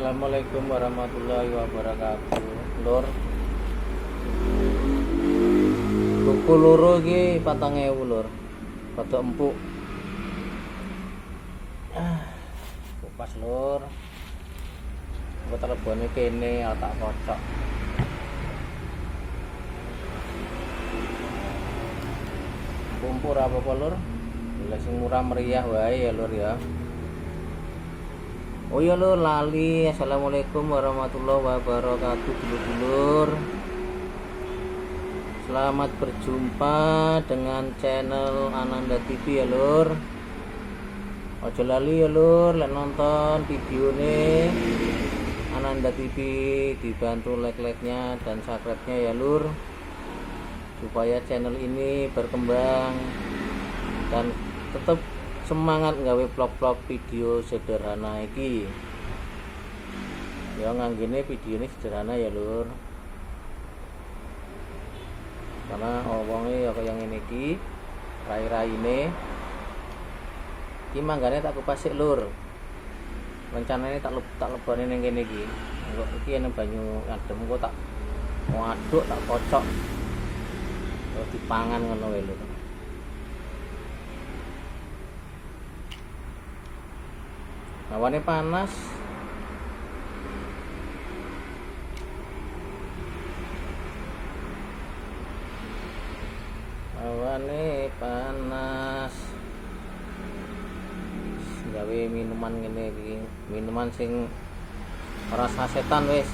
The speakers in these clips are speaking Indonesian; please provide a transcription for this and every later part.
Assalamualaikum warahmatullahi wabarakatuh. Lur, tuku loro iki 4.000 lur. Padha empuk. Kupas lur. Engko telepone kene tak kocok. Kumpul apa lur? Lah sing murah meriah wae ya lur ya. Oh ya lur, lali. Assalamualaikum warahmatullahi wabarakatuh dulur-dulur. Selamat berjumpa dengan channel Ananda TV ya lur. Ojo lali ya lur, lek nonton video ini Ananda TV, dibantu like-nya dan subscribe-nya ya lur, supaya channel ini berkembang dan tetap semangat nggawe vlog-vlog video sederhana iki. Ya nganggene video ini sederhana ya lur, karena wonge ya kaya ngene iki rai-raine iki manggane tak kupas sik lur. Rencanane tak lebone ning kene iki. Engko iki ana banyu adem engko tak aduk tak kocok terus dipangan ngono wae lur. Hawane panas. Hawane panas. Gawe minuman ngene iki, minuman sing ora sasetan wis.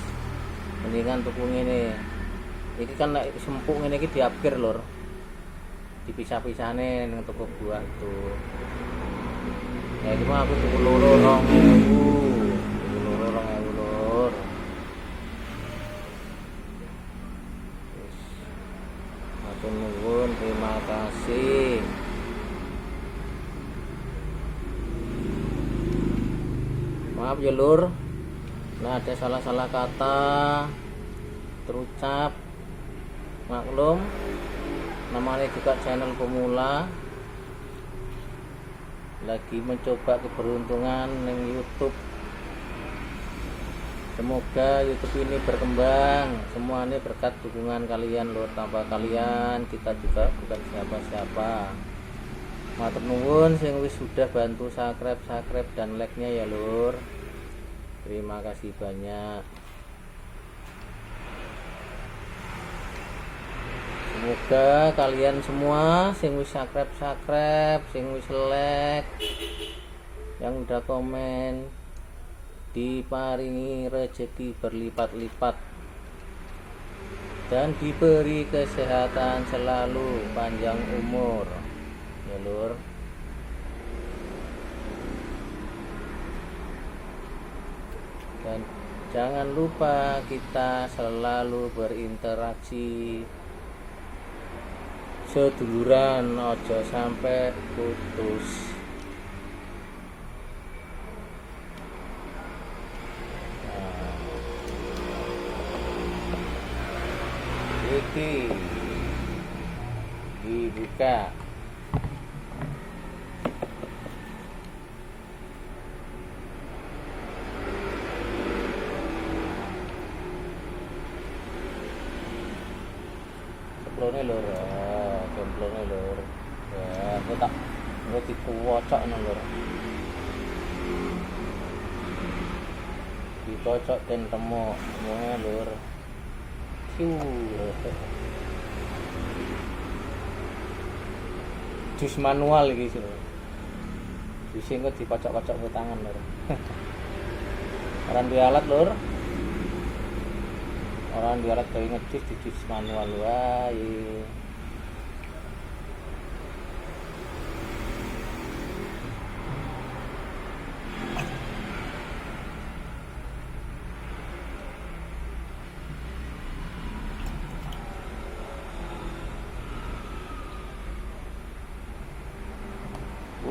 Mendingan tuku ngene. Iki kan nek sempuk ngene iki diapkir lur. Dipisah-pisahne ning toko buah itu. Ya itu mah aku tuku loro 2.000. Tuku loro 2.000 lur. Wis. Matur nuwun, terima kasih. Maaf ya lur, nah ada salah-salah kata terucap, maklum. Namanya juga channel pemula, lagi mencoba keberuntungan di YouTube. Semoga YouTube ini berkembang. Semua ini berkat dukungan kalian lur. Tanpa kalian kita juga bukan siapa-siapa. Matur nuwun sing wis sudah bantu subscribe dan like-nya ya lur. Terima kasih banyak. Semoga kalian semua sing wis subscribe, sing wis like, yang udah komen diparingi rezeki berlipat-lipat dan diberi kesehatan selalu, panjang umur ya lur. Dan jangan lupa kita selalu berinteraksi seduluran, ojo sampai putus. Iki dibuka. Semplone lur, semplone lur. Ya, aku dikuwocok nang lur. Dikocok dan temuk, semuanya lur. Jus manual iki sih. Jus engko dipocok-pocok ke tangan lur. Orang duwe alat lur. Orang duwe alat gawe ngejus di jus manual wae.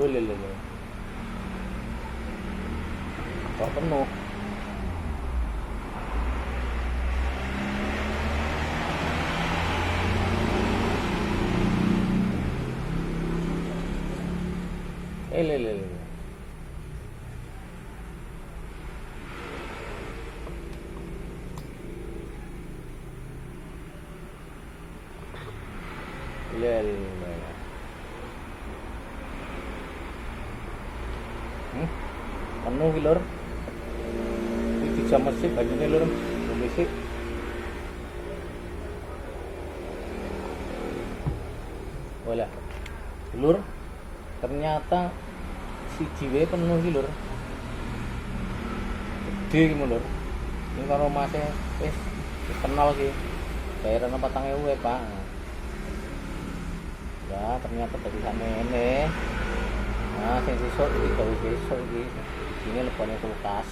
Lele. Kok penuh? Lele. Penuh ki lur. Iki jam mesih banyune lur. Mesih. Wala. Lur, ternyata si jiwe penuh ki lur. Gede ki lur. Ini karo masih wis kenal ki. Bayaran 4.000 ya, Pak. Ya, ternyata dari sana ini. Nah, sing sesuk iki gawe besok iki. Ini lebone kulkas.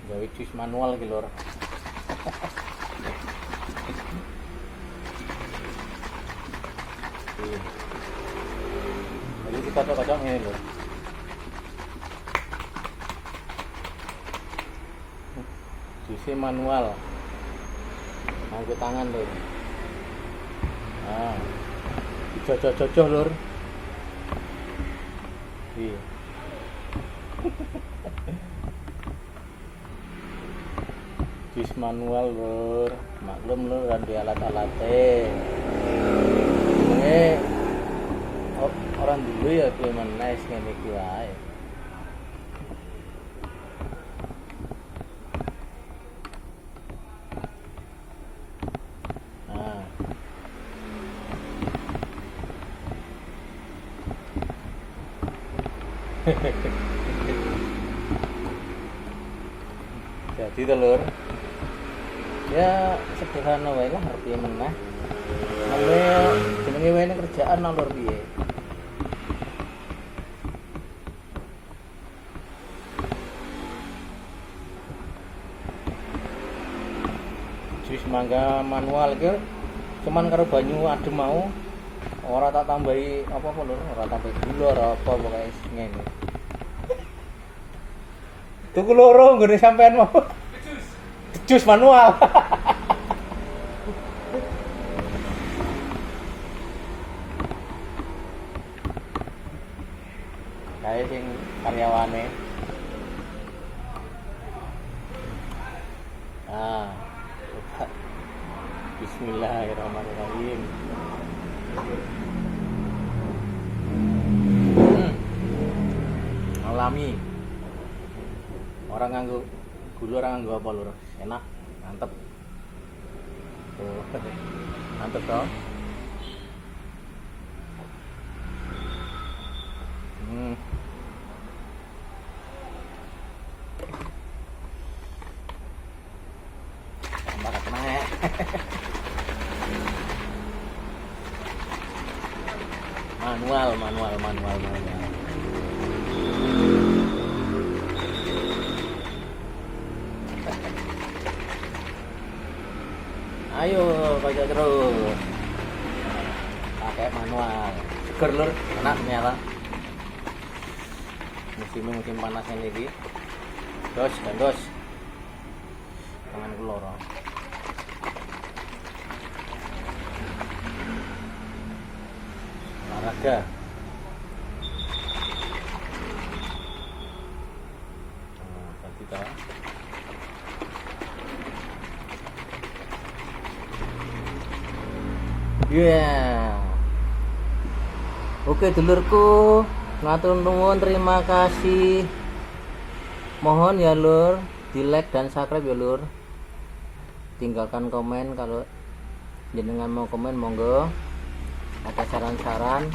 Gawe jus manual iki lur. Jadi kita kocok ini lur. Jusnya manual. Nganggo tangan lur. Nah. Jojo-jojo lur. Iya. Jus manual lur, maklum lur kan di alat-alatnya. Ini orang dulu ya kuwi menes ngene iki wae. Nah. Jadi telur ya sederhana wae lah arep meneh. Namanya jenenge wae kerjaan nang lur piye. Jus mangga manual iki cuman karo banyu adem mau ora tak tambahi apa-apa lur, ora tambahi gula ora apa pokoke ngene. Tuku loro nggone sampean mau. Jus manual. Kayak sing karyawane. Nah. Bismillahirrahmanirrahim. Alami. Orang nganggo gula, orang nganggo apa lur? Enak, mantep. Tuh, mantep toh. Tambah kena ya. Manual. Ayo baca terus. Pakai manual. Seger lur, enak ternyata. Musim panas ini iki. Gandos. Tangan loro. Olahraga. Tadi tahu. Yeah. Oke dulurku, Matur nuwun, terima kasih. Mohon ya lur, di like dan subscribe ya lur. Tinggalkan komen kalau jenengan mau komen, monggo. Ada saran-saran.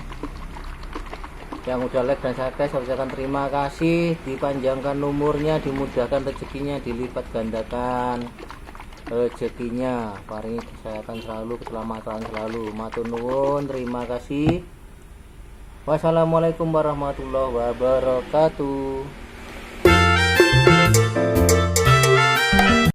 Yang udah like dan subscribe saya ucapkan terima kasih. Dipanjangkan umurnya, dimudahkan rezekinya, dilipat gandakan rezekinya, paringi kesehatan selalu, keselamatan selalu. Matur nuwun, terima kasih. Wassalamualaikum warahmatullahi wabarakatuh.